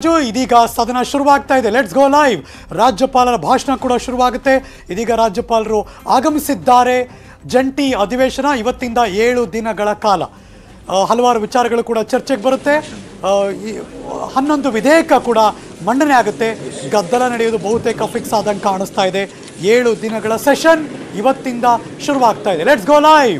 ಇದೀಗ ಸದನ ಶುರುವಾಗ್ತಾ ಇದೆ. Let's go live. ರಾಜ್ಯಪಾಲರ ಭಾಷಣ ಕೂಡ ಶುರುವಾಗುತ್ತೆ. ಇದೀಗ ರಾಜ್ಯಪಾಲರು ಆಗಮಿಸಿದ್ದಾರೆ. ಜಂಟಿ ಅಧಿವೇಶನ ಇವತ್ತಿಂದ 7 ದಿನಗಳ ಕಾಲ ಹಲವಾರು ವಿಚಾರಗಳು ಕೂಡ ಚರ್ಚೆಗೆ ಬರುತ್ತೆ. 11 ವಿಧೇಯಕ ಕೂಡ ಮಂಡನೆ ಆಗುತ್ತೆ. ಗದ್ದಲ ನಡೆಯೋದು ಬಹುತೇಕ ಫಿಕ್ಸ್ ಆದಂಗೆ ಕಾಣಿಸ್ತಾ ಇದೆ. 7 ದಿನಗಳ ಸೆಷನ್ ಇವತ್ತಿಂದ ಶುರುವಾಗ್ತಾ ಇದೆ. Let's go live.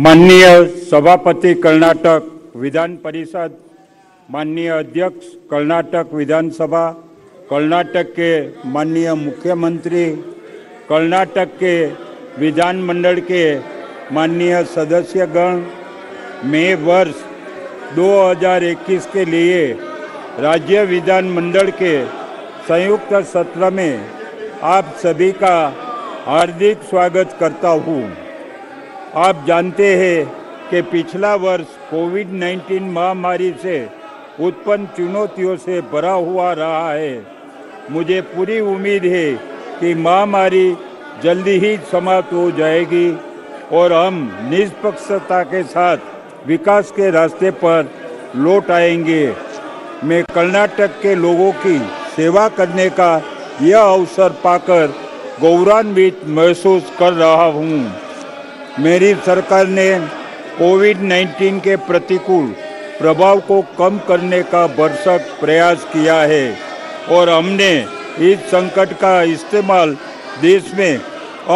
माननीय सभापति कर्नाटक विधान परिषद, माननीय अध्यक्ष कर्नाटक विधानसभा, कर्नाटक के माननीय मुख्यमंत्री, कर्नाटक के विधानमंडल के माननीय सदस्यगण, मैं वर्ष 2021 के लिए राज्य विधानमंडल के संयुक्त सत्र में आप सभी का हार्दिक स्वागत करता हूँ। आप जानते हैं कि पिछला वर्ष कोविड-19 महामारी से उत्पन्न चुनौतियों से भरा हुआ रहा है। मुझे पूरी उम्मीद है कि महामारी जल्दी ही समाप्त हो जाएगी और हम निष्पक्षता के साथ विकास के रास्ते पर लौट आएंगे। मैं कर्नाटक के लोगों की सेवा करने का यह अवसर पाकर गौरवान्वित महसूस कर रहा हूँ। मेरी सरकार ने कोविड-19 के प्रतिकूल प्रभाव को कम करने का भरसक प्रयास किया है और हमने इस संकट का इस्तेमाल देश में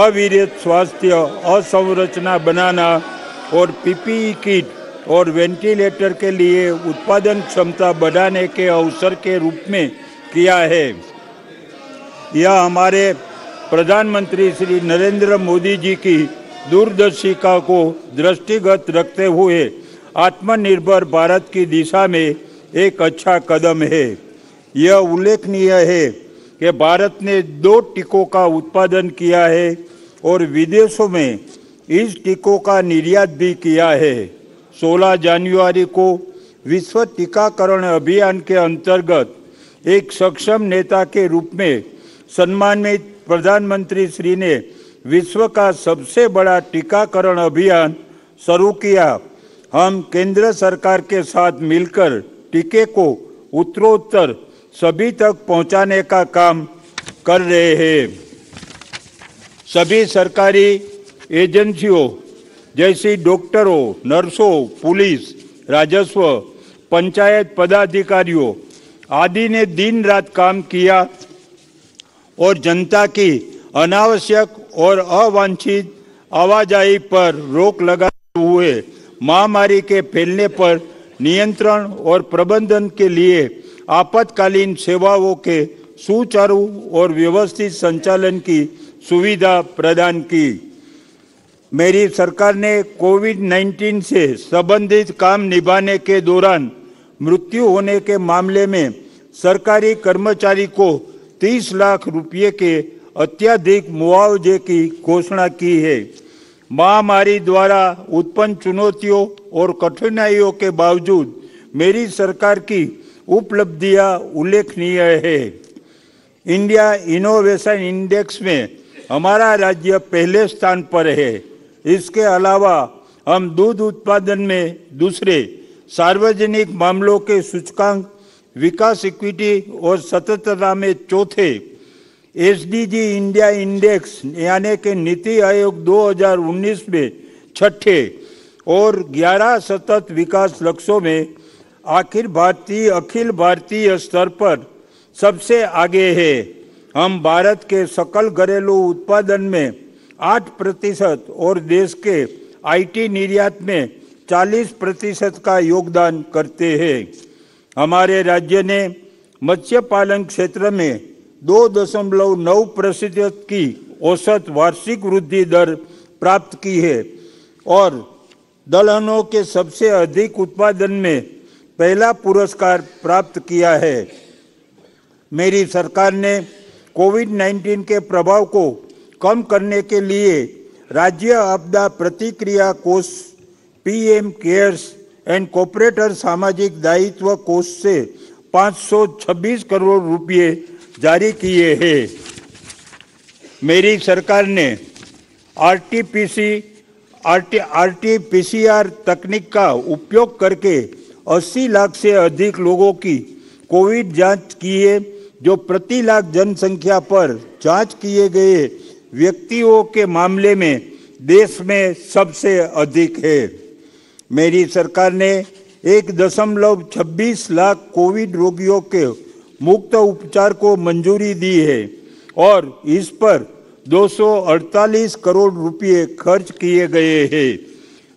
अविरत स्वास्थ्य अवसंरचना बनाना और पीपीई किट और वेंटिलेटर के लिए उत्पादन क्षमता बढ़ाने के अवसर के रूप में किया है। यह हमारे प्रधानमंत्री श्री नरेंद्र मोदी जी की दूरदर्शिता को दृष्टिगत रखते हुए आत्मनिर्भर भारत की दिशा में एक अच्छा कदम है। यह उल्लेखनीय है कि भारत ने 2 टीकों का उत्पादन किया है और विदेशों में इस टीकों का निर्यात भी किया है। 16 जनवरी को विश्व टीकाकरण अभियान के अंतर्गत एक सक्षम नेता के रूप में सम्मानित प्रधानमंत्री श्री ने विश्व का सबसे बड़ा टीकाकरण अभियान शुरू किया। हम केंद्र सरकार के साथ मिलकर टीके को उत्तरोत्तर सभी तक पहुंचाने का काम कर रहे हैं। सभी सरकारी एजेंसियों जैसी डॉक्टरों, नर्सों, पुलिस, राजस्व, पंचायत पदाधिकारियों आदि ने दिन रात काम किया और जनता की अनावश्यक और अवांछित आवाजाही पर रोक लगाते हुए महामारी के फैलने पर नियंत्रण और प्रबंधन के लिए आपातकालीन सेवाओं के सुचारू और व्यवस्थित संचालन की सुविधा प्रदान की। मेरी सरकार ने कोविड-19 से संबंधित काम निभाने के दौरान मृत्यु होने के मामले में सरकारी कर्मचारी को 30 लाख रुपये के अत्यधिक मुआवजे की घोषणा की है। महामारी द्वारा उत्पन्न चुनौतियों और कठिनाइयों के बावजूद मेरी सरकार की उपलब्धियां उल्लेखनीय है। इंडिया इनोवेशन इंडेक्स में हमारा राज्य पहले स्थान पर है। इसके अलावा हम दूध उत्पादन में दूसरे, सार्वजनिक मामलों के सूचकांक, विकास इक्विटी और सततता में चौथे, एसडीजी इंडिया इंडेक्स यानी कि नीति आयोग 2019 में छठे और 11 सतत विकास लक्ष्यों में अखिल भारतीय स्तर पर सबसे आगे है। हम भारत के सकल घरेलू उत्पादन में 8% और देश के आईटी निर्यात में 40% का योगदान करते हैं। हमारे राज्य ने मत्स्य पालन क्षेत्र में 2.9% की औसत वार्षिक वृद्धि दर प्राप्त की है और दलहनों के सबसे अधिक उत्पादन में पहला पुरस्कार प्राप्त किया है। मेरी सरकार ने कोविड-19 के प्रभाव को कम करने के लिए राज्य आपदा प्रतिक्रिया कोष, पीएम केयर्स एंड कॉर्पोरेटर सामाजिक दायित्व कोष से 526 करोड़ रुपए जारी किए हैं। मेरी सरकार ने आरटी-पीसीआर तकनीक का उपयोग करके 80 लाख से अधिक लोगों की कोविड जांच की है, जो प्रति लाख जनसंख्या पर जांच किए गए व्यक्तियों के मामले में देश में सबसे अधिक है। मेरी सरकार ने 1.26 लाख कोविड रोगियों के मुफ्त उपचार को मंजूरी दी है और इस पर 248 करोड़ रुपए खर्च किए गए हैं।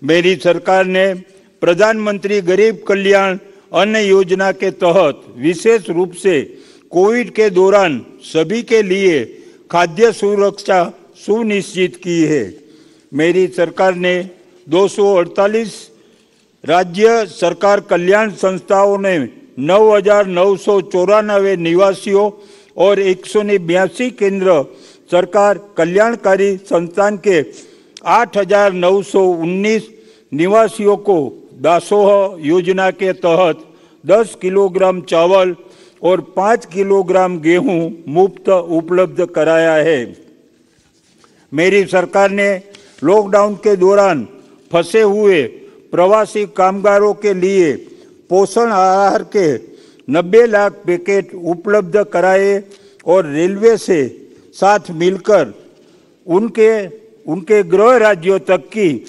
मेरी सरकार ने प्रधानमंत्री गरीब कल्याण अन्न योजना के तहत विशेष रूप से कोविड के दौरान सभी के लिए खाद्य सुरक्षा सुनिश्चित की है। मेरी सरकार ने 248 राज्य सरकार कल्याण संस्थाओं ने 9,994 निवासियों और 182 केंद्र सरकार कल्याणकारी संस्थान के 8,919 निवासियों को दासोह योजना के तहत 10 किलोग्राम चावल और 5 किलोग्राम गेहूं मुफ्त उपलब्ध कराया है। मेरी सरकार ने लॉकडाउन के दौरान फंसे हुए प्रवासी कामगारों के लिए पोषण आहार के 90 लाख पैकेट उपलब्ध कराए और रेलवे से साथ मिलकर उनके गृह राज्यों तक की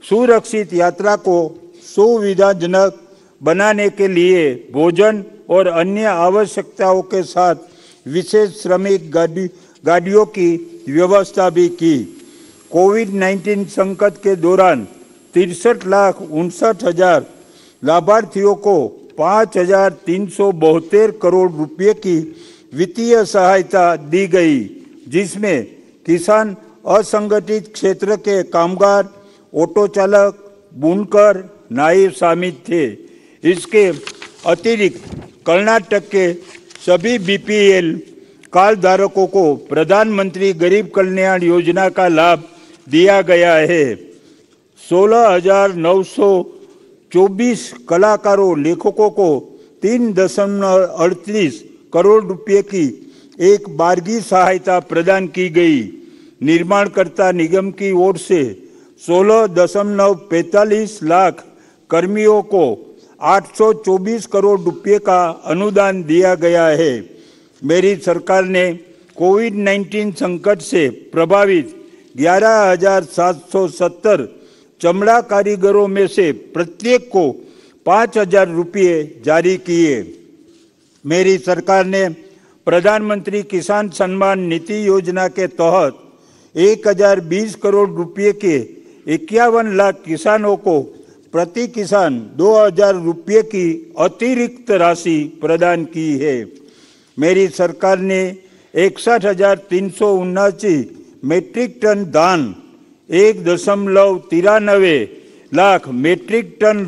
सुरक्षित यात्रा को सुविधाजनक बनाने के लिए भोजन और अन्य आवश्यकताओं के साथ विशेष श्रमिक गाड़ियों की व्यवस्था भी की। कोविड-19 संकट के दौरान 63,59,000 लाभार्थियों को 5,372 करोड़ रुपए की वित्तीय सहायता दी गई, जिसमें किसान, असंगठित क्षेत्र के कामगार, ऑटो चालक, बुनकर, नाई शामिल थे। इसके अतिरिक्त कर्नाटक के सभी बीपीएल कार्ड धारकों को प्रधानमंत्री गरीब कल्याण योजना का लाभ दिया गया है। 16,924 कलाकारों, लेखकों को 3.38 करोड़ रुपए की एक बारगी सहायता प्रदान की गई। निर्माणकर्ता निगम की ओर से 16.45 लाख कर्मियों को 824 करोड़ रुपए का अनुदान दिया गया है। मेरी सरकार ने कोविड-19 संकट से प्रभावित 11,770 चमड़ा कारीगरों में से प्रत्येक को 5,000 रुपये जारी किए। मेरी सरकार ने प्रधानमंत्री किसान सम्मान निधि योजना के तहत 1,020 करोड़ रुपये के 51 लाख किसानों को प्रति किसान 2,000 रुपये की अतिरिक्त राशि प्रदान की है। मेरी सरकार ने 61,379 मीट्रिक टन धान, 1.93 लाख मीट्रिक टन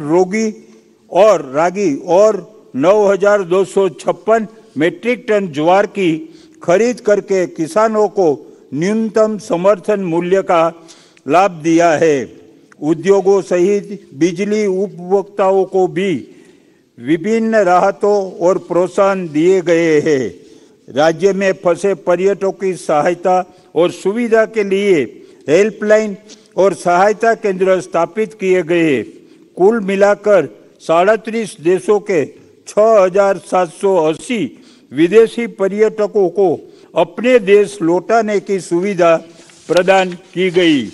रागी और 9,256 मीट्रिक टन ज्वार की खरीद करके किसानों को न्यूनतम समर्थन मूल्य का लाभ दिया है। उद्योगों सहित बिजली उपभोक्ताओं को भी विभिन्न राहतों और प्रोत्साहन दिए गए हैं। राज्य में फंसे पर्यटकों की सहायता और सुविधा के लिए हेल्पलाइन और सहायता केंद्र स्थापित किए गए। कुल मिलाकर 37 देशों के 6,780 विदेशी पर्यटकों को अपने देश लौटाने की सुविधा प्रदान की गई।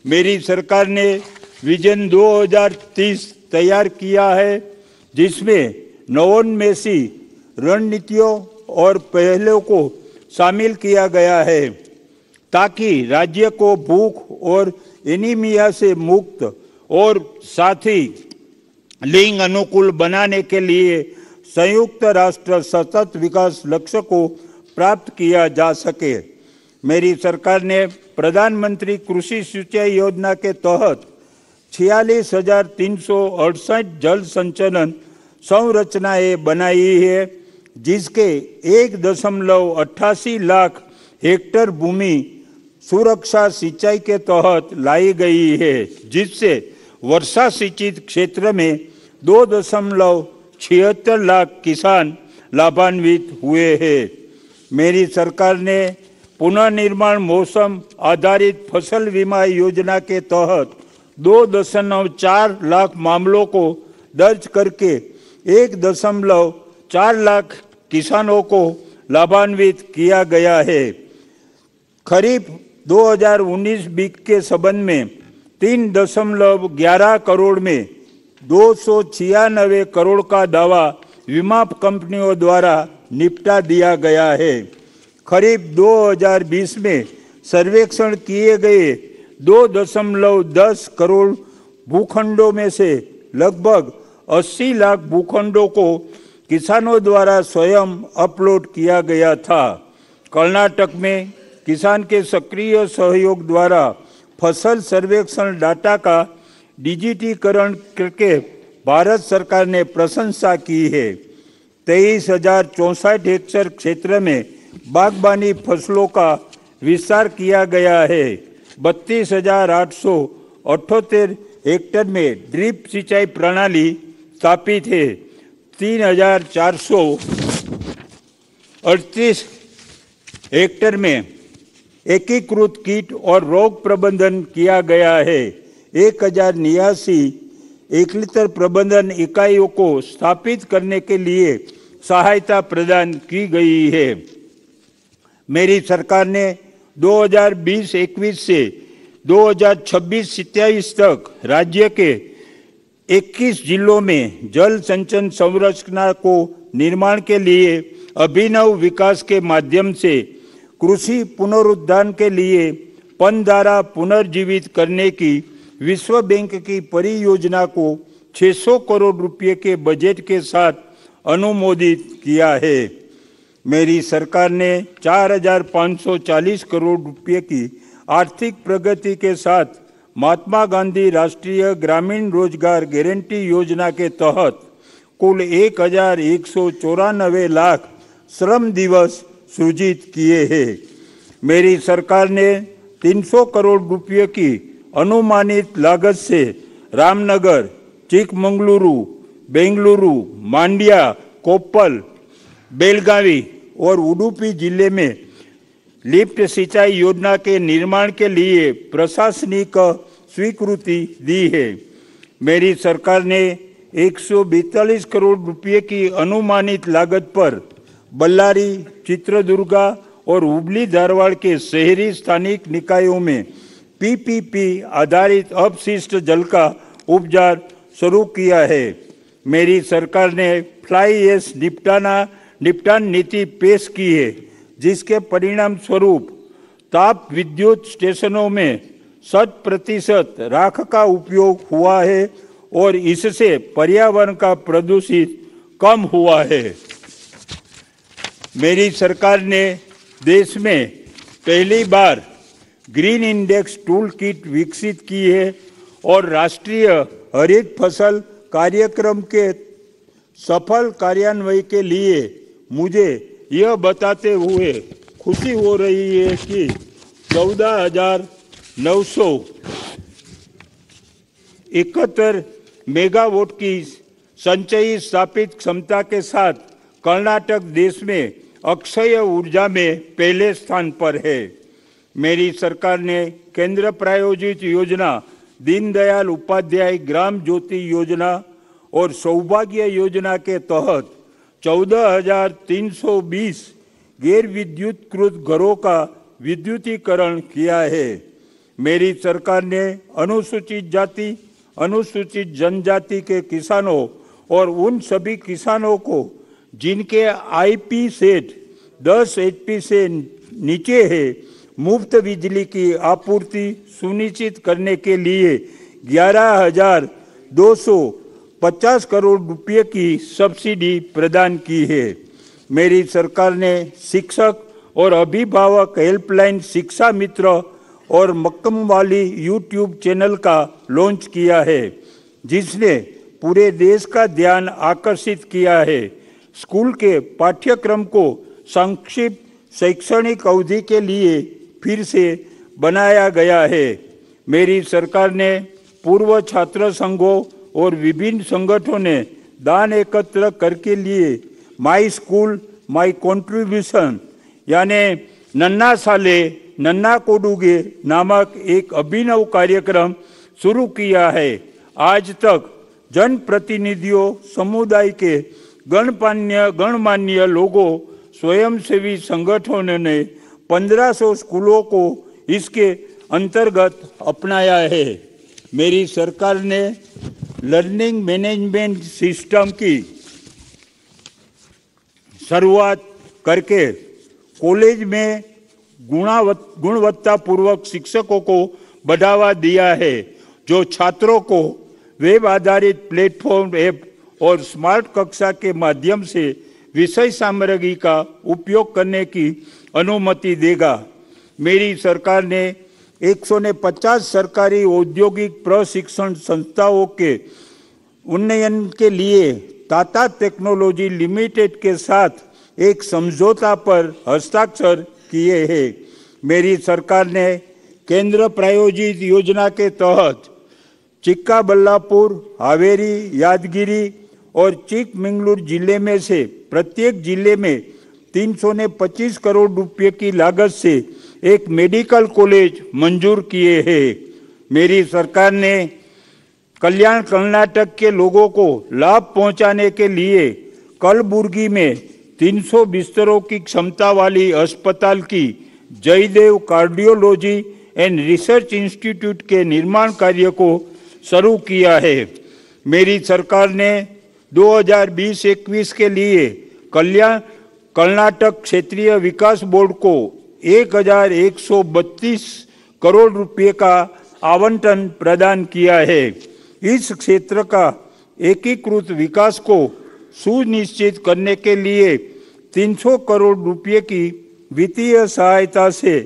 मेरी सरकार ने विजन 2030 तैयार किया है, जिसमें नवोन्मेषी रणनीतियों और पहलों को शामिल किया गया है, ताकि राज्य को भूख और एनीमिया से मुक्त और साथ ही लिंग अनुकूल बनाने के लिए संयुक्त राष्ट्र सतत विकास लक्ष्य को प्राप्त किया जा सके। मेरी सरकार ने प्रधानमंत्री कृषि सिंचाई योजना के तहत 46,368 जल संचयन संरचनाएं बनाई है, जिसके 1.88 लाख हेक्टेयर भूमि सुरक्षा सिंचाई के तहत लाई गई है, जिससे वर्षा सिंचित क्षेत्र में 2.76 लाख किसान लाभान्वित हुए हैं। मेरी सरकार ने पुनर्निर्माण मौसम आधारित फसल बीमा योजना के तहत 2.4 लाख मामलों को दर्ज करके 1.4 लाख किसानों को लाभान्वित किया गया है। खरीफ 2019-20 के संबंध में 3.11 करोड़ में 296 करोड़ का दावा बीमा कंपनियों द्वारा निपटा दिया गया है। खरीफ 2020 में सर्वेक्षण किए गए 2.10 करोड़ भूखंडों में से लगभग 80 लाख भूखंडों को किसानों द्वारा स्वयं अपलोड किया गया था। कर्नाटक में किसान के सक्रिय सहयोग द्वारा फसल सर्वेक्षण डाटा का डिजिटीकरण करके भारत सरकार ने प्रशंसा की है। 23,064 हेक्टेयर क्षेत्र में बागबानी फसलों का विस्तार किया गया है। 32,878 हेक्टेयर में ड्रिप सिंचाई प्रणाली स्थापित है। 3,438 हेक्टेयर में एकीकृत कीट और रोग प्रबंधन किया गया है। 1,089 एकलितर प्रबंधन इकाइयों को स्थापित करने के लिए सहायता प्रदान की गई है। मेरी सरकार ने 2020-21 से 2026-27 तक राज्य के 21 जिलों में जल संचयन संरचना को निर्माण के लिए अभिनव विकास के माध्यम से कृषि पुनरुद्धार के लिए पनधारा पुनर्जीवित करने की विश्व बैंक की परियोजना को 600 करोड़ रुपए के बजट के साथ अनुमोदित किया है। मेरी सरकार ने 4,540 करोड़ रुपए की आर्थिक प्रगति के साथ महात्मा गांधी राष्ट्रीय ग्रामीण रोजगार गारंटी योजना के तहत कुल 1,194 लाख श्रम दिवस सृजित किए हैं। मेरी सरकार ने 300 करोड़ रुपए की अनुमानित लागत से रामनगर, चिकमंगलुरु, बेंगलुरु, मांड्या, कोप्पल, बेलगावी और उडुपी जिले में लिफ्ट सिंचाई योजना के निर्माण के लिए प्रशासनिक स्वीकृति दी है। मेरी सरकार ने 142 करोड़ रुपए की अनुमानित लागत पर बल्लारी, चित्रदुर्गा और हुबली धारवाड़ के शहरी स्थानिक निकायों में पीपीपी आधारित अपशिष्ट जल का उपचार शुरू किया है। मेरी सरकार ने फ्लाई ऐश निपटान नीति पेश की है, जिसके परिणाम स्वरूप ताप विद्युत स्टेशनों में 100% राख का उपयोग हुआ है और इससे पर्यावरण का प्रदूषित कम हुआ है। मेरी सरकार ने देश में पहली बार ग्रीन इंडेक्स टूल किट विकसित की है और राष्ट्रीय हरित फसल कार्यक्रम के सफल कार्यान्वयन के लिए मुझे यह बताते हुए खुशी हो रही है कि 14,971 मेगावाट की संचयी स्थापित क्षमता के साथ कर्नाटक देश में अक्षय ऊर्जा में पहले स्थान पर है। मेरी सरकार ने केंद्र प्रायोजित योजना दीनदयाल उपाध्याय ग्राम ज्योति योजना और सौभाग्य योजना के तहत 14,320 गैर विद्युतीकृत घरों का विद्युतीकरण किया है। मेरी सरकार ने अनुसूचित जाति, अनुसूचित जनजाति के किसानों और उन सभी किसानों को जिनके आईपी सेट 10 HP से नीचे है, मुफ्त बिजली की आपूर्ति सुनिश्चित करने के लिए 11,250 करोड़ रुपए की सब्सिडी प्रदान की है। मेरी सरकार ने शिक्षक और अभिभावक हेल्पलाइन शिक्षा मित्र और मक्कम वाली यूट्यूब चैनल का लॉन्च किया है, जिसने पूरे देश का ध्यान आकर्षित किया है। स्कूल के पाठ्यक्रम को संक्षिप्त शैक्षणिक अवधि के लिए फिर से बनाया गया है। मेरी सरकार ने पूर्व छात्र संघों और विभिन्न संगठनों ने दान एकत्र करके लिए माई स्कूल माई कंट्रीब्यूशन यानी नन्ना साले नन्ना कोडुगे नामक एक अभिनव कार्यक्रम शुरू किया है। आज तक जनप्रतिनिधियों, समुदाय के गणमान्य लोगों, स्वयंसेवी संगठनों ने 1500 स्कूलों को इसके अंतर्गत अपनाया है। मेरी सरकार ने लर्निंग मैनेजमेंट सिस्टम की शुरुआत करके कॉलेज में गुणवत्तापूर्वक शिक्षकों को बढ़ावा दिया है, जो छात्रों को वेब आधारित प्लेटफॉर्म, ऐप और स्मार्ट कक्षा के माध्यम से विषय सामग्री का उपयोग करने की अनुमति देगा। मेरी सरकार ने 150 सरकारी औद्योगिक प्रशिक्षण संस्थाओं के उन्नयन के लिए टाटा टेक्नोलॉजी लिमिटेड के साथ एक समझौता पर हस्ताक्षर किए हैं। मेरी सरकार ने केंद्र प्रायोजित योजना के तहत चिक्काबल्लापुर, हावेरी, यादगिरी और चिकमंगलूर जिले में से प्रत्येक जिले में 325 करोड़ रुपए की लागत से एक मेडिकल कॉलेज मंजूर किए हैं। मेरी सरकार ने कल्याण कर्नाटक के लोगों को लाभ पहुंचाने के लिए कलबुर्गी में 300 बिस्तरों की क्षमता वाली अस्पताल की Jayadeva cardiology and research institute के निर्माण कार्य को शुरू किया है। मेरी सरकार ने 2020-21 के लिए कल्याण कर्नाटक क्षेत्रीय विकास बोर्ड को 1132 करोड़ रुपए का आवंटन प्रदान किया है। इस क्षेत्र का एकीकृत विकास को सुनिश्चित करने के लिए 300 करोड़ रुपए की वित्तीय सहायता से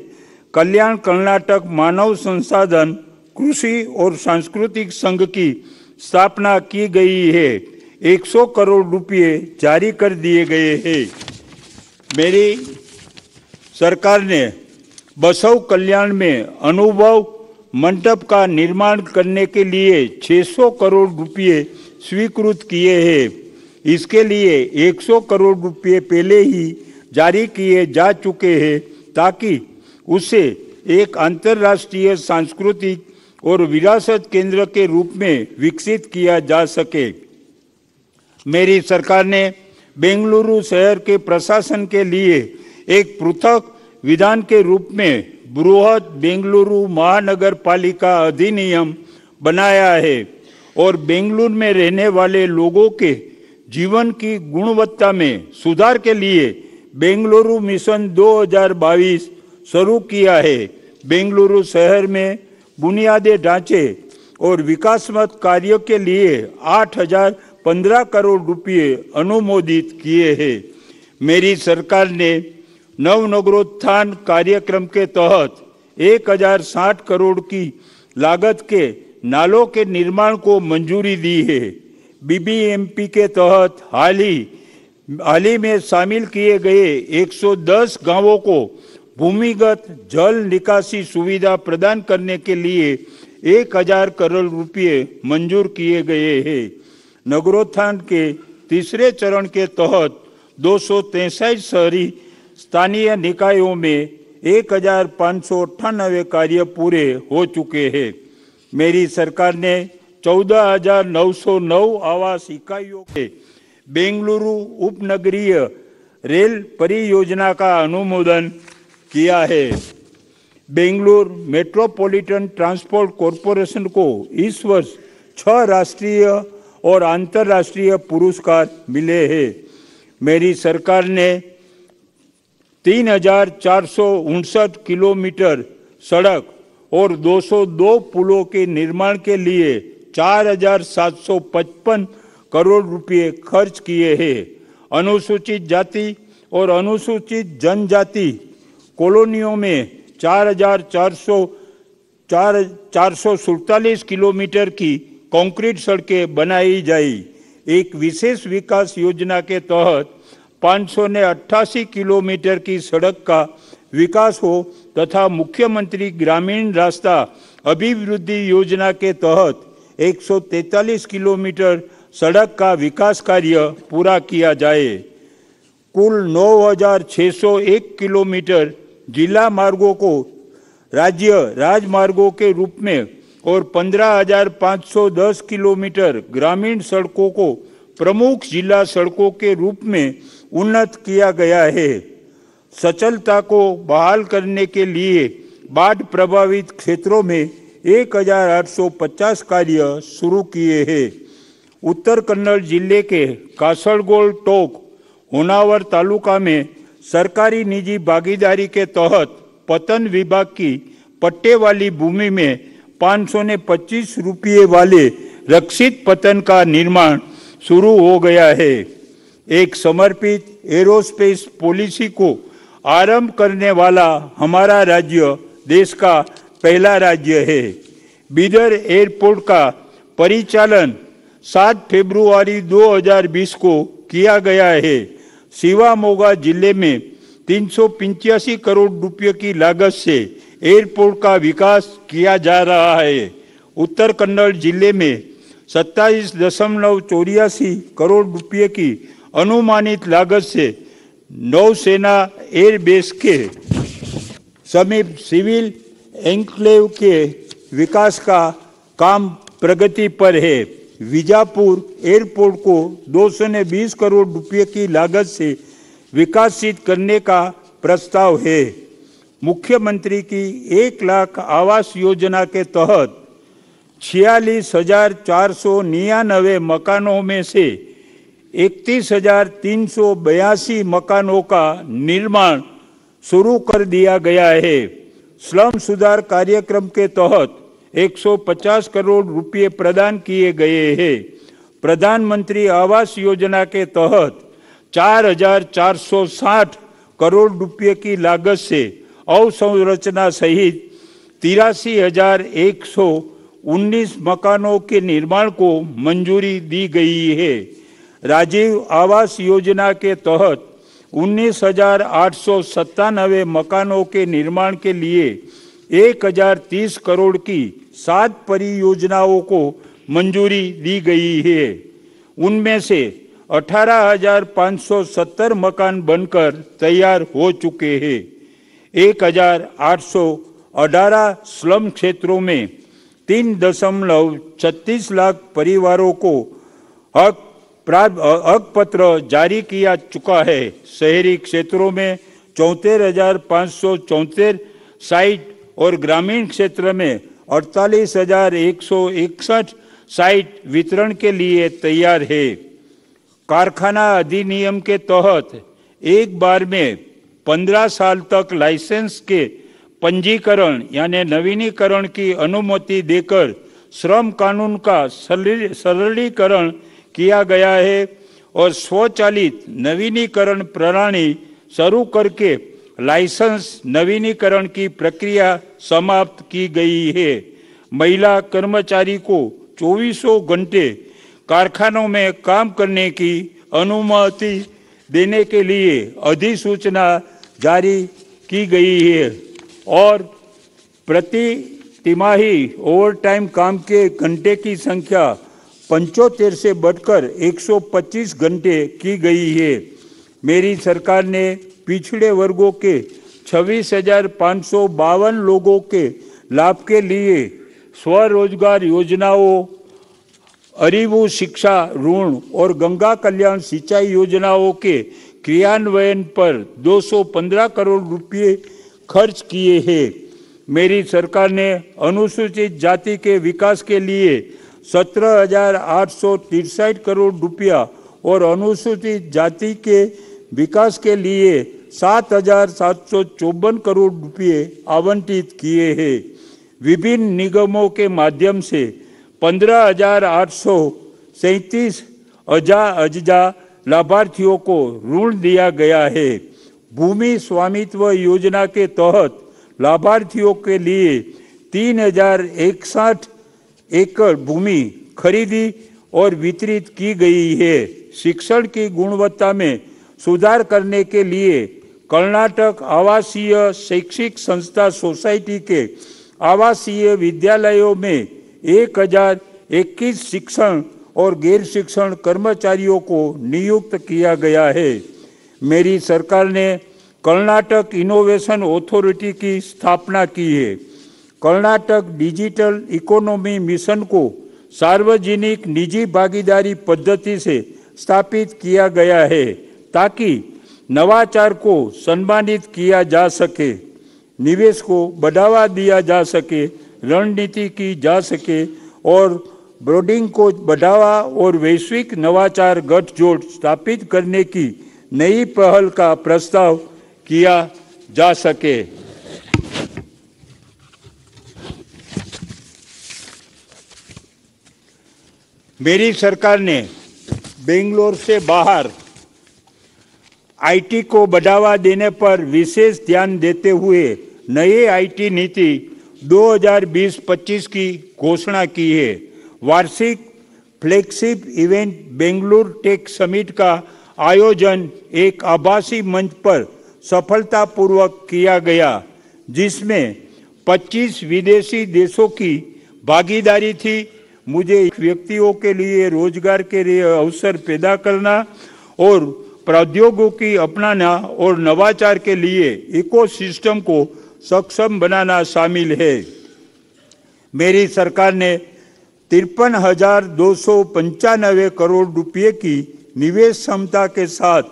कल्याण कर्नाटक मानव संसाधन, कृषि और सांस्कृतिक संघ की स्थापना की गई है। 100 करोड़ रुपए जारी कर दिए गए हैं। मेरी सरकार ने बसव कल्याण में अनुभव मंडप का निर्माण करने के लिए 600 करोड़ रुपए स्वीकृत किए हैं। इसके लिए 100 करोड़ रुपए पहले ही जारी किए जा चुके हैं ताकि उसे एक अंतर्राष्ट्रीय सांस्कृतिक और विरासत केंद्र के रूप में विकसित किया जा सके। मेरी सरकार ने बेंगलुरु शहर के प्रशासन के लिए एक पृथक विधान के रूप में बृहद बेंगलुरु महानगर पालिका अधिनियम बनाया है और बेंगलुरु में रहने वाले लोगों के जीवन की गुणवत्ता में सुधार के लिए बेंगलुरु मिशन 2022 शुरू किया है। बेंगलुरु शहर में बुनियादी ढांचे और विकासात्मक कार्यों के लिए 8,015 करोड़ रुपए अनुमोदित किए हैं। मेरी सरकार ने नवनगरोत्थान कार्यक्रम के तहत 1,060 करोड़ की लागत के नालों के निर्माण को मंजूरी दी है। बीबीएमपी के तहत हाल ही में शामिल किए गए 110 गांवों को भूमिगत जल निकासी सुविधा प्रदान करने के लिए 1,000 करोड़ रुपए मंजूर किए गए हैं। नगरोत्थान के तीसरे चरण के तहत 263 शहरी स्थानीय निकायों में 1,598 कार्य पूरे हो चुके हैं। मेरी सरकार ने 14,909 आवास इकाइयों के बेंगलुरु उपनगरीय रेल परियोजना का अनुमोदन किया है। बेंगलुरु मेट्रोपॉलिटन ट्रांसपोर्ट कॉरपोरेशन को इस वर्ष 6 राष्ट्रीय और अंतर्राष्ट्रीय पुरस्कार मिले हैं। मेरी सरकार ने 3,459 किलोमीटर सड़क और 202 पुलों के निर्माण के लिए 4,755 करोड़ रुपए खर्च किए हैं। अनुसूचित जाति और अनुसूचित जनजाति कॉलोनियों में 4,447 किलोमीटर की कंक्रीट सड़कें बनाई जाई। एक विशेष विकास योजना के तहत 588 किलोमीटर की सड़क का विकास हो तथा मुख्यमंत्री ग्रामीण रास्ता अभिवृद्धि योजना के तहत 143 किलोमीटर सड़क का विकास कार्य पूरा किया जाए। कुल 9,601 किलोमीटर जिला मार्गों को राज्य राजमार्गों के रूप में और 15,510 किलोमीटर ग्रामीण सड़कों को प्रमुख जिला सड़कों के रूप में उन्नत किया गया है। सचलता को बहाल करने के लिए बाढ़ प्रभावित क्षेत्रों में 1,850 कार्य शुरू किए हैं। उत्तर कन्नड़ जिले के कासरगोड टोक होनावर तालुका में सरकारी निजी भागीदारी के तहत पतन विभाग की पट्टे वाली भूमि में 525 रुपये वाले रक्षित पतन का निर्माण शुरू हो गया है। एक समर्पित एरोस्पेस पॉलिसी को आरंभ करने वाला हमारा राज्य देश का पहला राज्य है। बीदर एयरपोर्ट का परिचालन 7 फरवरी 2020 को किया गया है। शिवामोगा जिले में 385 करोड़ रुपये की लागत से एयरपोर्ट का विकास किया जा रहा है। उत्तर कन्नड़ जिले में 27.84 करोड़ रुपये की अनुमानित लागत से नौसेना एयरबेस के समीप सिविल एन्क्लेव के विकास का काम प्रगति पर है। विजापुर एयरपोर्ट को 220 करोड़ रुपये की लागत से विकसित करने का प्रस्ताव है। मुख्यमंत्री की 1 लाख आवास योजना के तहत 46,499 मकानों में से 31,382 मकानों का निर्माण शुरू कर दिया गया है। स्लम सुधार कार्यक्रम के तहत 150 करोड़ रुपये प्रदान किए गए हैं। प्रधानमंत्री आवास योजना के तहत 4,460 करोड़ रुपये की लागत से अवसंरचना सहित 83,119 मकानों के निर्माण को मंजूरी दी गई है। राजीव आवास योजना के तहत 19,897 मकानों के निर्माण के लिए 1,030 करोड़ की 7 परियोजनाओं को मंजूरी दी गई है। उनमें से 18,570 मकान बनकर तैयार हो चुके हैं। 1,818 स्लम क्षेत्रों में 3.36 लाख परिवारों को हक पत्र जारी किया चुका है। शहरी क्षेत्रों में 74,574 साइट और ग्रामीण क्षेत्र में 48,161 साइट वितरण के लिए तैयार है। कारखाना अधिनियम के तहत एक बार में 15 साल तक लाइसेंस के पंजीकरण यानी नवीनीकरण की अनुमति देकर श्रम कानून का सरलीकरण किया गया है और स्वचालित नवीनीकरण प्रणाली शुरू करके लाइसेंस नवीनीकरण की प्रक्रिया समाप्त की गई है। महिला कर्मचारी को 24 घंटे कारखानों में काम करने की अनुमति देने के लिए अधिसूचना जारी की गई है और प्रति तिमाही ओवरटाइम काम के घंटे की संख्या 75 से बढ़कर 125 घंटे की गई है। मेरी सरकार ने पिछड़े वर्गों के 26,552 लोगों के लाभ के लिए स्वरोजगार योजनाओं, अरिवु शिक्षा ऋण और गंगा कल्याण सिंचाई योजनाओं के क्रियान्वयन पर 215 करोड़ रुपये खर्च किए हैं। मेरी सरकार ने अनुसूचित जाति के विकास के लिए 17,863 करोड़ रुपया और अनुसूचित जाति के विकास के लिए 7,754 करोड़ रुपये आवंटित किए हैं। विभिन्न निगमों के माध्यम से 15,837 अजा लाभार्थियों को ऋण दिया गया है। भूमि स्वामित्व योजना के तहत लाभार्थियों के लिए 3,061 एकड़ भूमि खरीदी और वितरित की गई है। शिक्षण की गुणवत्ता में सुधार करने के लिए कर्नाटक आवासीय शैक्षिक संस्था सोसाइटी के आवासीय विद्यालयों में 1021 शिक्षण और गैर शिक्षण कर्मचारियों को नियुक्त किया गया है। मेरी सरकार ने कर्नाटक इनोवेशन अथॉरिटी की स्थापना की है। कर्नाटक डिजिटल इकोनॉमी मिशन को सार्वजनिक निजी भागीदारी पद्धति से स्थापित किया गया है ताकि नवाचार को सम्मानित किया जा सके, निवेश को बढ़ावा दिया जा सके, रणनीति की जा सके और ब्रोडिंग को बढ़ावा और वैश्विक नवाचार गठजोड़ स्थापित करने की नई पहल का प्रस्ताव किया जा सके। मेरी सरकार ने बेंगलोर से बाहर आईटी को बढ़ावा देने पर विशेष ध्यान देते हुए नए आईटी नीति 2020-25 की घोषणा की है। वार्षिक flagship event Bengaluru tech summit का आयोजन एक आभासी मंच पर सफलतापूर्वक किया गया, जिसमें 25 विदेशी देशों की भागीदारी थी। मुझे व्यक्तियों के लिए रोजगार के लिए अवसर पैदा करना और प्रौद्योगिकी अपनाना और नवाचार के लिए इकोसिस्टम को सक्षम बनाना शामिल है। मेरी सरकार ने 53,295 करोड़ रुपए की निवेश क्षमता के साथ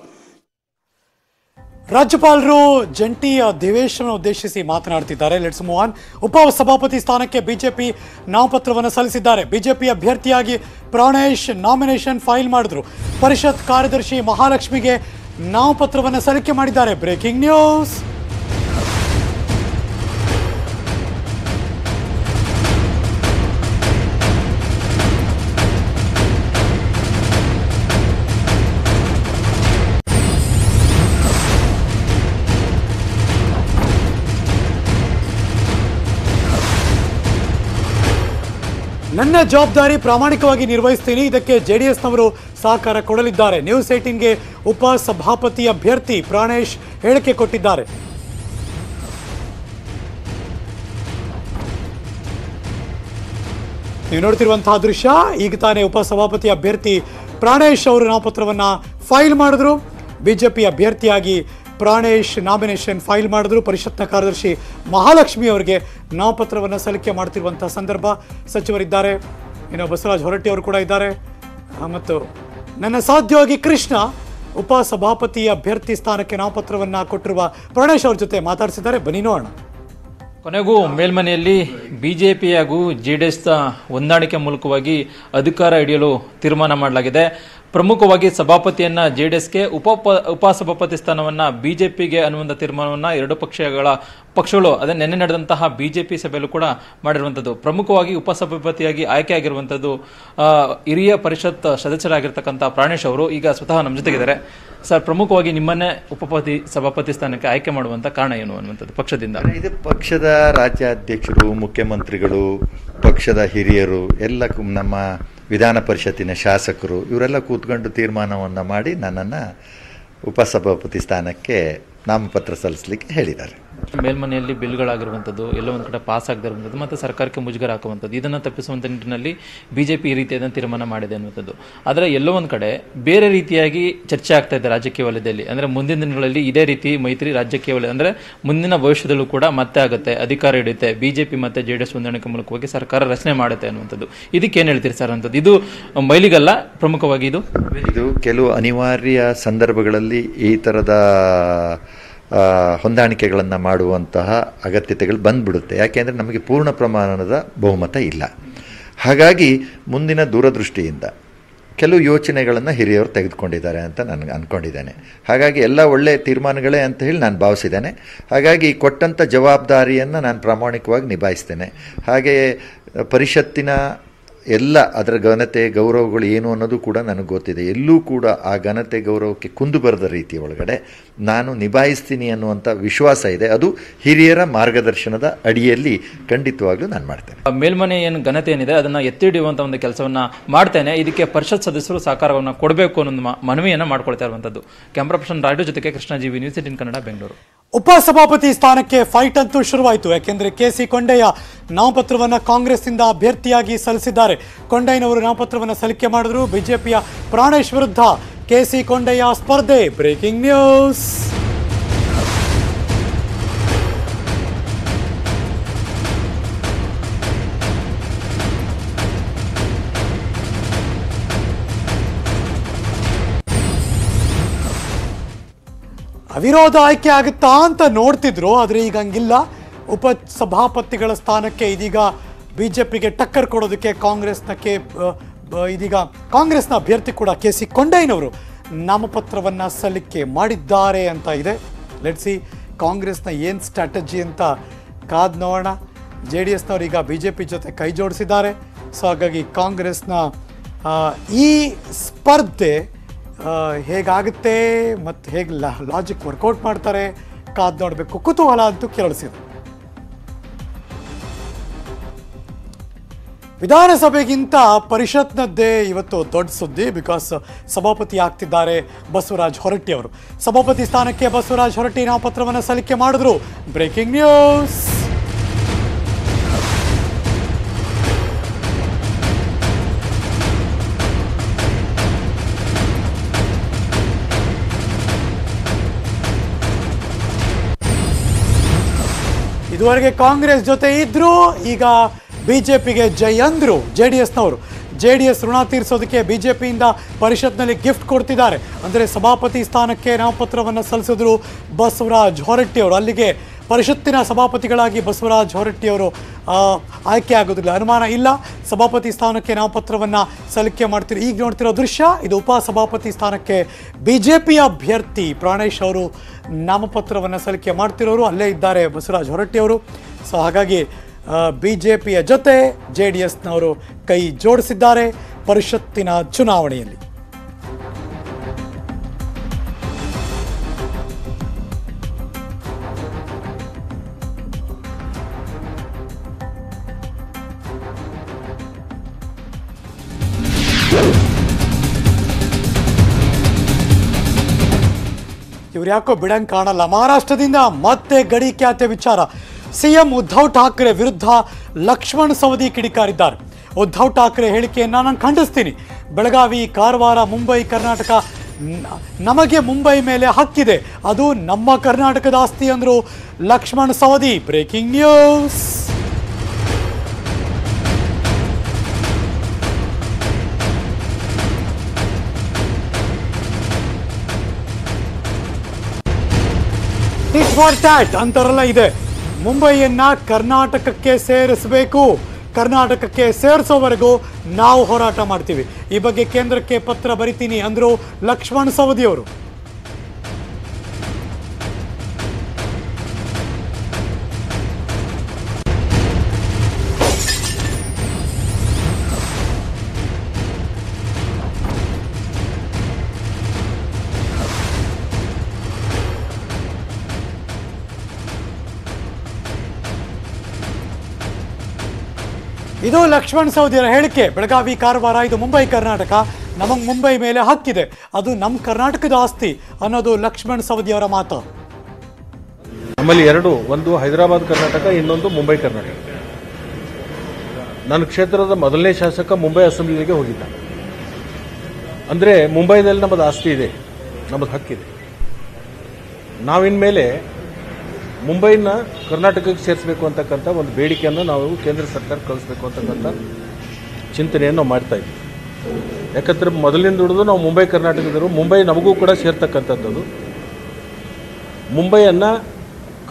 ರಾಜ್ಯಪಾಲರು ಜಂಟಿ ಅಧಿವೇಶನ ಉದ್ದೇಶಿಸಿ ಮಾತನಾಡ್ತಿದ್ದಾರೆ. Let's move on. ಉಪಸಭಾಪತಿ ಸ್ಥಾನಕ್ಕೆ ಬಿಜೆಪಿ ನಾಮಪತ್ರವನ್ನು ಸಲ್ಲಿಸಿದ್ದಾರೆ. ಬಿಜೆಪಿ ಅಭ್ಯರ್ಥಿಯಾಗಿ ಪ್ರಾಣೇಶ್ ನಾಮಿನೇಷನ್ ಫೈಲ್ ಮಾಡಿದ್ರು. ಪರಿಷತ್ ಕಾರ್ಯದರ್ಶಿ ಮಹಾಲಕ್ಷ್ಮಿಗೆ ನಾಮಪತ್ರವನ್ನು ಸಲ್ಲಿಕೆ ಮಾಡಿದ್ದಾರೆ. Breaking news. ನನ್ನ ಜವಾಬ್ದಾರಿ ಪ್ರಾಮಾಣಿಕವಾಗಿ ನಿರ್ವಹಿಸ್ತೀನಿ, ಇದಕ್ಕೆ ಜೆಡಿಎಸ್ನವರು ಸಹಕಾರ ಕೊಡಲಿದ್ದಾರೆ. ನ್ಯೂಸ್ 18ಗೆ ಉಪಸಭಾಪತಿ ಅಭ್ಯರ್ಥಿ ಪ್ರಾಣೇಶ್ ಹೇಳಿಕೆ ಕೊಟ್ಟಿದ್ದಾರೆ. ನೀವು ನೋಡ್ತಿರುವಂತಹ ದೃಶ್ಯ, ಈಗ ತಾನೇ ಉಪಸಭಾಪತಿ ಅಭ್ಯರ್ಥಿ ಪ್ರಾಣೇಶ್ ಅವರು ನಾಮಪತ್ರವನ್ನು ಫೈಲ್ ಮಾಡಿದ್ರು. ಬಿಜೆಪಿ ಅಭ್ಯರ್ಥಿಯಾಗಿ ಪ್ರಾಣೇಶ್ ನಾಮಿನೇಷನ್ ಫೈಲ್ ಮಾಡಿದ್ರು. ಪರಿಷತ್ನ ಕಾರ್ಯದರ್ಶಿ ಮಹಾಲಕ್ಷ್ಮಿ ಅವರಿಗೆ ನಾಮಪತ್ರವನ್ನು ಸಲ್ಲಿಕೆ ಮಾಡ್ತಿರುವಂಥ ಸಂದರ್ಭ. ಸಚಿವರಿದ್ದಾರೆ, ಇನ್ನು ಬಸವರಾಜ ಹೊರಟ್ಟಿ ಅವರು ಕೂಡ ಇದ್ದಾರೆ, ಮತ್ತು ನನ್ನ ಸಾಧ್ಯವಾಗಿ ಕೃಷ್ಣ ಉಪಸಭಾಪತಿ ಅಭ್ಯರ್ಥಿ ಸ್ಥಾನಕ್ಕೆ ನಾಮಪತ್ರವನ್ನು ಕೊಟ್ಟಿರುವ ಪ್ರಾಣೇಶ್ ಅವ್ರ ಜೊತೆ ಮಾತಾಡಿಸಿದ್ದಾರೆ. ಬನ್ನಿ ನೋಡೋಣ. ಕೊನೆಗೂ ಮೇಲ್ಮನೆಯಲ್ಲಿ ಬಿಜೆಪಿ ಹಾಗೂ ಜೆಡಿಎಸ್ ಹೊಂದಾಣಿಕೆ ಮೂಲಕವಾಗಿ ಅಧಿಕಾರ ಹಿಡಿಯಲು ತೀರ್ಮಾನ ಮಾಡಲಾಗಿದೆ. ಪ್ರಮುಖವಾಗಿ ಸಭಾಪತಿಯನ್ನ ಜೆಡಿಎಸ್ಗೆ, ಉಪಸಭಾಪತಿ ಸ್ಥಾನವನ್ನ ಬಿಜೆಪಿಗೆ ಅನ್ನುವಂಥ ತೀರ್ಮಾನವನ್ನ ಎರಡು ಪಕ್ಷಗಳು ಅದೇ ನಿನ್ನೆ ನಡೆದಂತಹ ಬಿಜೆಪಿ ಸಭೆಯಲ್ಲೂ ಕೂಡ ಮಾಡಿರುವಂಥದ್ದು. ಪ್ರಮುಖವಾಗಿ ಉಪಸಭಾಪತಿಯಾಗಿ ಆಯ್ಕೆಯಾಗಿರುವಂಥದ್ದು ಹಿರಿಯ ಪರಿಷತ್ ಸದಸ್ಯರಾಗಿರ್ತಕ್ಕಂಥ ಪ್ರಾಣೇಶ್ ಅವರು ಈಗ ಸ್ವತಃ ನಮ್ಮ ಜೊತೆಗಿದ್ದಾರೆ. ಸರ್, ಪ್ರಮುಖವಾಗಿ ನಿಮ್ಮನ್ನೇ ಸಭಾಪತಿ ಸ್ಥಾನಕ್ಕೆ ಆಯ್ಕೆ ಮಾಡುವಂತ ಕಾರಣ ಏನು ಅನ್ನುವಂಥದ್ದು ಪಕ್ಷದಿಂದ? ಇದು ಪಕ್ಷದ ರಾಜ್ಯಾಧ್ಯಕ್ಷರು, ಮುಖ್ಯಮಂತ್ರಿಗಳು, ಪಕ್ಷದ ಹಿರಿಯರು ಎಲ್ಲ, ನಮ್ಮ ವಿಧಾನ ಪರಿಷತ್ತಿನ ಶಾಸಕರು ಇವರೆಲ್ಲ ಕೂತ್ಕೊಂಡು ತೀರ್ಮಾನವನ್ನು ಮಾಡಿ ನನ್ನನ್ನು ಉಪಸಭಾಪತಿ ಸ್ಥಾನಕ್ಕೆ ನಾಮಪತ್ರ ಸಲ್ಲಿಸಲಿಕ್ಕೆ ಹೇಳಿದ್ದಾರೆ. ಮೇಲ್ಮನೆಯಲ್ಲಿ ಬಿಲ್ಗಳಾಗಿರುವಂಥದ್ದು ಎಲ್ಲ ಒಂದು ಕಡೆ ಪಾಸ್ ಆಗದಿರುವಂಥದ್ದು ಮತ್ತು ಸರ್ಕಾರಕ್ಕೆ ಮುಜುಗರ ಹಾಕುವಂಥದ್ದು, ಇದನ್ನು ತಪ್ಪಿಸುವಂಥ ನಿಟ್ಟಿನಲ್ಲಿ ಬಿಜೆಪಿ ಈ ರೀತಿಯಾದ ತೀರ್ಮಾನ ಮಾಡಿದೆ ಅನ್ನುವಂಥದ್ದು. ಆದರೆ ಎಲ್ಲೋ ಒಂದು ಕಡೆ ಬೇರೆ ರೀತಿಯಾಗಿ ಚರ್ಚೆ ಆಗ್ತಾ ಇದೆ ರಾಜಕೀಯ ವಲಯದಲ್ಲಿ. ಅಂದರೆ ಮುಂದಿನ ದಿನಗಳಲ್ಲಿ ಇದೇ ರೀತಿ ಮೈತ್ರಿ ರಾಜಕೀಯ ವಲಯ ಅಂದರೆ ಮುಂದಿನ ಭವಿಷ್ಯದಲ್ಲೂ ಕೂಡ ಮತ್ತೆ ಆಗುತ್ತೆ, ಅಧಿಕಾರ ಹಿಡಿಯುತ್ತೆ, ಬಿಜೆಪಿ ಮತ್ತು ಜೆಡಿಎಸ್ ಹೊಂದಾಣಿಕೆ ಮೂಲಕವಾಗಿ ಸರ್ಕಾರ ರಚನೆ ಮಾಡುತ್ತೆ ಅನ್ನುವಂಥದ್ದು. ಇದಕ್ಕೆ ಏನು ಹೇಳ್ತೀರಿ ಸರ್ ಅಂತದ್ದು? ಇದು ಮೈಲಿಗಲ್ಲ, ಪ್ರಮುಖವಾಗಿ ಇದು ಕೆಲವು ಅನಿವಾರ್ಯ ಸಂದರ್ಭಗಳಲ್ಲಿ ಈ ಥರದ ಹೊಂದಾಣಿಕೆಗಳನ್ನು ಮಾಡುವಂತಹ ಅಗತ್ಯತೆಗಳು ಬಂದ್ಬಿಡುತ್ತೆ. ಯಾಕೆಂದರೆ ನಮಗೆ ಪೂರ್ಣ ಪ್ರಮಾಣದ ಬಹುಮತ ಇಲ್ಲ. ಹಾಗಾಗಿ ಮುಂದಿನ ದೂರದೃಷ್ಟಿಯಿಂದ ಕೆಲವು ಯೋಚನೆಗಳನ್ನು ಹಿರಿಯವರು ತೆಗೆದುಕೊಂಡಿದ್ದಾರೆ ಅಂತ ನನಗೆ ಅಂದ್ಕೊಂಡಿದ್ದೇನೆ. ಹಾಗಾಗಿ ಎಲ್ಲ ಒಳ್ಳೆಯ ತೀರ್ಮಾನಗಳೇ ಅಂತ ಹೇಳಿ ನಾನು ಭಾವಿಸಿದ್ದೇನೆ. ಹಾಗಾಗಿ ಕೊಟ್ಟಂಥ ಜವಾಬ್ದಾರಿಯನ್ನು ನಾನು ಪ್ರಾಮಾಣಿಕವಾಗಿ ನಿಭಾಯಿಸ್ತೇನೆ. ಹಾಗೆಯೇ ಪರಿಷತ್ತಿನ ಎಲ್ಲ ಅದರ ಘನತೆ ಗೌರವಗಳು ಏನು ಅನ್ನೋದು ಕೂಡ ನನಗೆ ಗೊತ್ತಿದೆ. ಎಲ್ಲೂ ಕೂಡ ಆ ಘನತೆ ಗೌರವಕ್ಕೆ ಕುಂದು ಬರದ ರೀತಿ ಒಳಗಡೆ ನಾನು ನಿಭಾಯಿಸ್ತೀನಿ ಅನ್ನುವಂಥ ವಿಶ್ವಾಸ ಇದೆ. ಅದು ಹಿರಿಯರ ಮಾರ್ಗದರ್ಶನದ ಅಡಿಯಲ್ಲಿ ಖಂಡಿತವಾಗ್ಲೂ ನಾನು ಮಾಡ್ತೇನೆ. ಮೇಲ್ಮನೆ ಏನು ಘನತೆ ಏನಿದೆ ಅದನ್ನು ಎತ್ತಿ ಹಿಡಿಯುವಂಥ ಒಂದು ಕೆಲಸವನ್ನು ಮಾಡ್ತೇನೆ. ಇದಕ್ಕೆ ಪರಿಷತ್ ಸದಸ್ಯರು ಸಹಕಾರವನ್ನು ಕೊಡಬೇಕು ಅನ್ನೋ ಮನವಿಯನ್ನು ಮಾಡ್ಕೊಳ್ತಾ ಇರುವಂಥದ್ದು. ಕ್ಯಾಮ್ರಾ ಪರ್ಸನ್ ರಾಜು ಜೊತೆಗೆ ಕೃಷ್ಣಜೀವಿ, ನ್ಯೂಸ್ 18 ಕನ್ನಡ, ಬೆಂಗಳೂರು. ಉಪಸಭಾಪತಿ ಸ್ಥಾನಕ್ಕೆ ಫೈಟ್ ಅಂತೂ ಶುರುವಾಯಿತು. ಯಾಕೆಂದರೆ KC ಕೊಂಡಯ್ಯ ನಾಮಪತ್ರವನ್ನು ಕಾಂಗ್ರೆಸ್ನಿಂದ ಅಭ್ಯರ್ಥಿಯಾಗಿ ಸಲ್ಲಿಸಿದ್ದಾರೆ. ಕೊಂಡಯ್ಯನವರು ನಾಮಪತ್ರವನ್ನು ಸಲ್ಲಿಕೆ ಮಾಡಿದ್ರು. ಬಿಜೆಪಿಯ ಪ್ರಾಣೇಶ್ ವಿರುದ್ಧ KC ಕೊಂಡಯ್ಯ ಸ್ಪರ್ಧೆ. Breaking news. ಅವಿರೋಧ ಆಯ್ಕೆ ಆಗುತ್ತಾ ಅಂತ ನೋಡ್ತಿದ್ರು, ಆದರೆ ಈಗ ಹಂಗಿಲ್ಲ. ಉಪಸಭಾಪತಿಗಳ ಸ್ಥಾನಕ್ಕೆ ಇದೀಗ ಬಿಜೆಪಿಗೆ ಟಕ್ಕರ್ ಕೊಡೋದಕ್ಕೆ ಇದೀಗ ಕಾಂಗ್ರೆಸ್ನ ಅಭ್ಯರ್ಥಿ ಕೂಡ KC ಕೊಂಡಯ್ಯನವರು ನಾಮಪತ್ರವನ್ನು ಸಲ್ಲಿಕೆ ಮಾಡಿದ್ದಾರೆ ಅಂತ ಇದೆ. ಲೆಟ್ಸಿ ಕಾಂಗ್ರೆಸ್ನ ಏನು ಸ್ಟ್ರಾಟಜಿ ಅಂತ ಕಾದ್ ನೋಡೋಣ. JDSನವರು ಈಗ BJP ಜೊತೆ ಕೈ ಜೋಡಿಸಿದ್ದಾರೆ. ಸೊ ಹಾಗಾಗಿ ಕಾಂಗ್ರೆಸ್ನ ಈ ಸ್ಪರ್ಧೆ ಹೇಗಾಗುತ್ತೆ ಮತ್ತು ಹೇಗೆ ಲಾಜಿಕ್ ವರ್ಕೌಟ್ ಮಾಡ್ತಾರೆ ಕಾದು ನೋಡಬೇಕು. ಕುತೂಹಲ ಅಂತೂ ಕೆರಳಿಸಿದೆ. ವಿಧಾನಸಭೆಗಿಂತ ಪರಿಷತ್ನದ್ದೇ ಇವತ್ತು ದೊಡ್ಡ ಸುದ್ದಿ. ಬಿಕಾಸ್ ಸಭಾಪತಿ ಆಗ್ತಿದ್ದಾರೆ ಬಸವರಾಜ ಹೊರಟ್ಟಿ ಅವರು. ಸಭಾಪತಿ ಸ್ಥಾನಕ್ಕೆ ಬಸವರಾಜ ಹೊರಟ್ಟಿ ನಾಮಪತ್ರವನ್ನು ಸಲ್ಲಿಕೆ ಮಾಡಿದ್ರು. Breaking news. ಇದುವರೆಗೆ ಕಾಂಗ್ರೆಸ್ ಜೊತೆ ಇದ್ರು, ಈಗ ಬಿಜೆಪಿಗೆ ಜೈ ಅಂದ್ರು JDSನವರು. JDS ಋಣ ತೀರಿಸೋದಕ್ಕೆ ಬಿಜೆಪಿಯಿಂದ ಪರಿಷತ್ನಲ್ಲಿ ಗಿಫ್ಟ್ ಕೊಡ್ತಿದ್ದಾರೆ. ಅಂದರೆ ಸಭಾಪತಿ ಸ್ಥಾನಕ್ಕೆ ನಾಮಪತ್ರವನ್ನು ಸಲ್ಲಿಸಿದ್ರು ಬಸವರಾಜ ಹೊರಟ್ಟಿ ಅವರು. ಅಲ್ಲಿಗೆ ಪರಿಷತ್ತಿನ ಸಭಾಪತಿಗಳಾಗಿ ಬಸವರಾಜ ಹೊರಟ್ಟಿ ಅವರು ಆಯ್ಕೆ ಆಗೋದಿಲ್ಲ, ಅನುಮಾನ ಇಲ್ಲ. ಸಭಾಪತಿ ಸ್ಥಾನಕ್ಕೆ ನಾಮಪತ್ರವನ್ನು ಸಲ್ಲಿಕೆ ಮಾಡ್ತಿರೋ ಈಗ ನೋಡ್ತಿರೋ ದೃಶ್ಯ ಇದು. ಉಪಸಭಾಪತಿ ಸ್ಥಾನಕ್ಕೆ ಬಿಜೆಪಿ ಅಭ್ಯರ್ಥಿ ಪ್ರಾಣೇಶ್ ಅವರು ನಾಮಪತ್ರವನ್ನು ಸಲ್ಲಿಕೆ ಮಾಡ್ತಿರೋರು ಅಲ್ಲೇ ಇದ್ದಾರೆ ಬಸವರಾಜ ಹೊರಟ್ಟಿ ಅವರು. ಸೊ ಹಾಗಾಗಿ ಬಿಜೆಪಿಯ ಜೊತೆ JDSನವರು ಕೈ ಜೋಡಿಸಿದ್ದಾರೆ ಪರಿಷತ್ತಿನ ಚುನಾವಣೆಯಲ್ಲಿ. ಇವ್ರು ಯಾಕೋ ಬಿಡಂಗ್ ಕಾಣಲ್ಲ. ಮಹಾರಾಷ್ಟ್ರದಿಂದ ಮತ್ತೆ ಗಡಿ ಖ್ಯಾತೆ ವಿಚಾರ. CM ಉದ್ಧವ್ ಠಾಕ್ರೆ ವಿರುದ್ಧ ಲಕ್ಷ್ಮಣ್ ಸವದಿ ಕಿಡಿಕಾರಿದ್ದಾರೆ. ಉದ್ಧವ್ ಠಾಕ್ರೆ ಹೇಳಿಕೆಯನ್ನು ನಾನು ಖಂಡಿಸ್ತೀನಿ. ಬೆಳಗಾವಿ, ಕಾರವಾರ, ಮುಂಬೈ, ಕರ್ನಾಟಕ, ನಮಗೆ ಮುಂಬೈ ಮೇಲೆ ಹಕ್ಕಿದೆ, ಅದು ನಮ್ಮ ಕರ್ನಾಟಕದ ಆಸ್ತಿ ಅಂದರು Laxman Savadi. Breaking news. Tit for tat ಅಂತಾರಲ್ಲ ಇದೆ. ಮುಂಬೈಯನ್ನ ಕರ್ನಾಟಕಕ್ಕೆ ಸೇರಿಸಬೇಕು, ಕರ್ನಾಟಕಕ್ಕೆ ಸೇರಿಸೋವರೆಗೂ ನಾವು ಹೋರಾಟ ಮಾಡ್ತೀವಿ. ಈ ಬಗ್ಗೆ ಕೇಂದ್ರಕ್ಕೆ ಪತ್ರ ಬರಿತೀನಿ ಅಂದರು ಲಕ್ಷ್ಮಣ್ ಸವದಿ ಅವರು. ಇದು ಲಕ್ಷ್ಮಣ್ ಸವದಿಯವರ ಹೇಳಿಕೆ. ಬೆಳಗಾವಿ, ಕಾರವಾರ ಇದು ಮುಂಬೈ, ಕರ್ನಾಟಕ, ನಮಗೆ ಮುಂಬೈ ಮೇಲೆ ಹಕ್ಕಿದೆ, ಅದು ನಮ್ಮ ಕರ್ನಾಟಕದ ಆಸ್ತಿ ಅನ್ನೋದು ಲಕ್ಷ್ಮಣ್ ಸವದಿಯವರ ಮಾತು. ನಮ್ಮಲ್ಲಿ ಎರಡು, ಒಂದು ಹೈದರಾಬಾದ್ ಕರ್ನಾಟಕ, ಇನ್ನೊಂದು ಮುಂಬೈ ಕರ್ನಾಟಕ. ನನ್ನ ಕ್ಷೇತ್ರದ ಮೊದಲನೇ ಶಾಸಕ ಮುಂಬೈ ಅಸೆಂಬ್ಲಿಗೆ ಹೋಗಿದ್ದ. ಅಂದರೆ ಮುಂಬೈನಲ್ಲಿ ನಮ್ಮದು ಆಸ್ತಿ ಇದೆ, ನಮ್ಮದು ಹಕ್ಕಿದೆ. ನಾವಿನ್ಮೇಲೆ ಮುಂಬೈನ ಕರ್ನಾಟಕಕ್ಕೆ ಸೇರಿಸಬೇಕು ಅಂತಕ್ಕಂಥ ಒಂದು ಬೇಡಿಕೆಯನ್ನು ನಾವು ಕೇಂದ್ರ ಸರ್ಕಾರ ಕಳಿಸ್ಬೇಕು ಅಂತಕ್ಕಂಥ ಚಿಂತನೆಯನ್ನು ನಾವು ಮಾಡ್ತಾ ಇದ್ದೀವಿ. ಯಾಕಂದರೆ ಮೊದಲಿಂದ ಹಿಡಿದು ನಾವು ಮುಂಬೈ ಕರ್ನಾಟಕದವರು, ಮುಂಬೈ ನಮಗೂ ಕೂಡ ಸೇರ್ತಕ್ಕಂಥದ್ದು. ಮುಂಬೈಯನ್ನು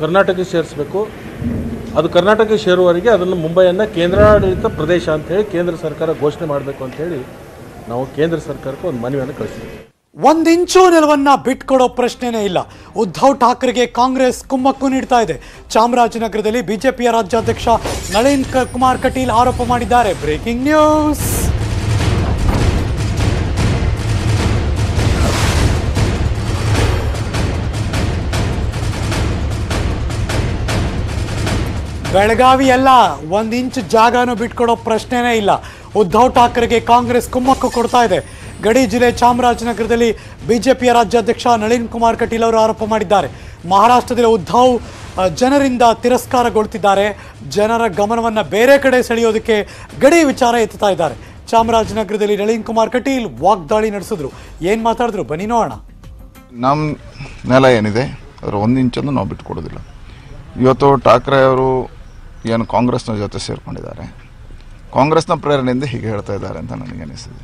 ಕರ್ನಾಟಕಕ್ಕೆ ಸೇರಿಸಬೇಕು, ಅದು ಕರ್ನಾಟಕಕ್ಕೆ ಸೇರುವವರೆಗೆ ಅದನ್ನು ಮುಂಬೈಯನ್ನು ಕೇಂದ್ರಾಡಳಿತ ಪ್ರದೇಶ ಅಂಥೇಳಿ ಕೇಂದ್ರ ಸರ್ಕಾರ ಘೋಷಣೆ ಮಾಡಬೇಕು ಅಂಥೇಳಿ ನಾವು ಕೇಂದ್ರ ಸರ್ಕಾರಕ್ಕೆ ಒಂದು ಮನವಿಯನ್ನು ಕಳಿಸ್ತೀವಿ. ಒಂದಿಂಚು ನೆಲವನ್ನ ಬಿಟ್ಕೊಡೋ ಪ್ರಶ್ನೆನೇ ಇಲ್ಲ. ಉದ್ಧವ್ ಠಾಕ್ರೆಗೆ ಕಾಂಗ್ರೆಸ್ ಕುಮ್ಮಕ್ಕು ನೀಡ್ತಾ ಇದೆ. ಚಾಮರಾಜನಗರದಲ್ಲಿ ಬಿಜೆಪಿಯ ರಾಜ್ಯಾಧ್ಯಕ್ಷ ನಳಿನ್ ಕುಮಾರ್ ಕಟೀಲ್ ಆರೋಪ ಮಾಡಿದ್ದಾರೆ. Breaking news. ಬೆಳಗಾವಿ ಎಲ್ಲ ಒಂದ್ ಇಂಚ್ ಜಾಗನೂ ಬಿಟ್ಕೊಡೋ ಪ್ರಶ್ನೆನೇ ಇಲ್ಲ. ಉದ್ಧವ್ ಠಾಕ್ರೆಗೆ ಕಾಂಗ್ರೆಸ್ ಕುಮ್ಮಕ್ಕು ಕೊಡ್ತಾ ಇದೆ. ಗಡಿ ಜಿಲ್ಲೆ ಚಾಮರಾಜನಗರದಲ್ಲಿ ಬಿಜೆಪಿಯ ರಾಜ್ಯಾಧ್ಯಕ್ಷ ನಳಿನ್ ಕುಮಾರ್ ಕಟೀಲ್ ಅವರು ಆರೋಪ ಮಾಡಿದ್ದಾರೆ. ಮಹಾರಾಷ್ಟ್ರದಲ್ಲಿ ಉದ್ಧವ್ ಜನರಿಂದ ತಿರಸ್ಕಾರಗೊಳ್ತಿದ್ದಾರೆ. ಜನರ ಗಮನವನ್ನು ಬೇರೆ ಕಡೆ ಸೆಳೆಯೋದಕ್ಕೆ ಗಡಿ ವಿಚಾರ ಎತ್ತುತ್ತಾ ಇದ್ದಾರೆ. ಚಾಮರಾಜನಗರದಲ್ಲಿ ನಳಿನ್ ಕುಮಾರ್ ಕಟೀಲ್ ವಾಗ್ದಾಳಿ ನಡೆಸಿದ್ರು. ಏನು ಮಾತಾಡಿದ್ರು ಬನ್ನಿ ನೋಡೋಣ. ನಮ್ಮ ನೆಲ ಏನಿದೆ ಅದರ 1 ಇಂಚನ್ನು ನಾವು ಬಿಟ್ಟುಕೊಡೋದಿಲ್ಲ. ಇವತ್ತು ಠಾಕ್ರೆ ಅವರು ಏನು ಕಾಂಗ್ರೆಸ್ನ ಜೊತೆ ಸೇರಿಕೊಂಡಿದ್ದಾರೆ, ಕಾಂಗ್ರೆಸ್ನ ಪ್ರೇರಣೆಯಿಂದ ಹೀಗೆ ಹೇಳ್ತಾ ಇದ್ದಾರೆ ಅಂತ ನನಗೆ ಅನಿಸಿದೆ.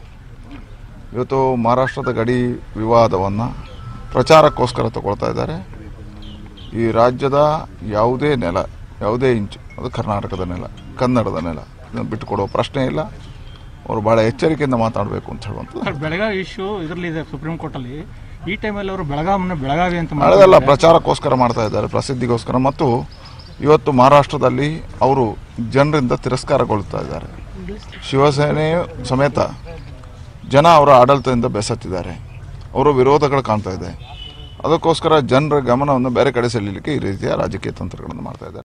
ಇವತ್ತು ಮಹಾರಾಷ್ಟ್ರದ ಗಡಿ ವಿವಾದವನ್ನು ಪ್ರಚಾರಕ್ಕೋಸ್ಕರ ತಗೊಳ್ತಾ ಇದ್ದಾರೆ. ಈ ರಾಜ್ಯದ ಯಾವುದೇ ನೆಲ, ಯಾವುದೇ ಇಂಚು, ಅದು ಕರ್ನಾಟಕದ ನೆಲ, ಕನ್ನಡದ ನೆಲ, ಇದನ್ನು ಬಿಟ್ಟುಕೊಡೋ ಪ್ರಶ್ನೆ ಇಲ್ಲ. ಅವರು ಭಾಳ ಎಚ್ಚರಿಕೆಯಿಂದ ಮಾತಾಡಬೇಕು ಅಂತ ಹೇಳುವಂಥದ್ದು. ಬೆಳಗಾವಿ ಇಶ್ಯೂ ಇದರಲ್ಲಿದೆ ಸುಪ್ರೀಂ ಕೋರ್ಟಲ್ಲಿ. ಈ ಟೈಮಲ್ಲಿ ಅವರು ಬೆಳಗಾವಿ ಅಂತ ಅದೆಲ್ಲ ಪ್ರಚಾರಕ್ಕೋಸ್ಕರ ಮಾಡ್ತಾ ಇದ್ದಾರೆ, ಪ್ರಸಿದ್ಧಿಗೋಸ್ಕರ. ಮತ್ತು ಇವತ್ತು ಮಹಾರಾಷ್ಟ್ರದಲ್ಲಿ ಅವರು ಜನರಿಂದ ತಿರಸ್ಕಾರಗೊಳ್ತಾ ಇದ್ದಾರೆ. ಶಿವಸೇನೆ ಸಮೇತ ಜನ ಅವರ ಆಡಳಿತದಿಂದ ಬೆಸತ್ತಿದ್ದಾರೆ. ಅವರ ವಿರೋಧಗಳು ಕಾಣ್ತಾ ಇದೆ. ಅದಕ್ಕೋಸ್ಕರ ಜನರ ಗಮನವನ್ನು ಬೇರೆ ಕಡೆ ಸೆಳೆಯಲಿಕ್ಕೆ ಈ ರೀತಿಯ ರಾಜಕೀಯ ತಂತ್ರಗಳನ್ನು ಮಾಡ್ತಾ ಇದ್ದಾರೆ.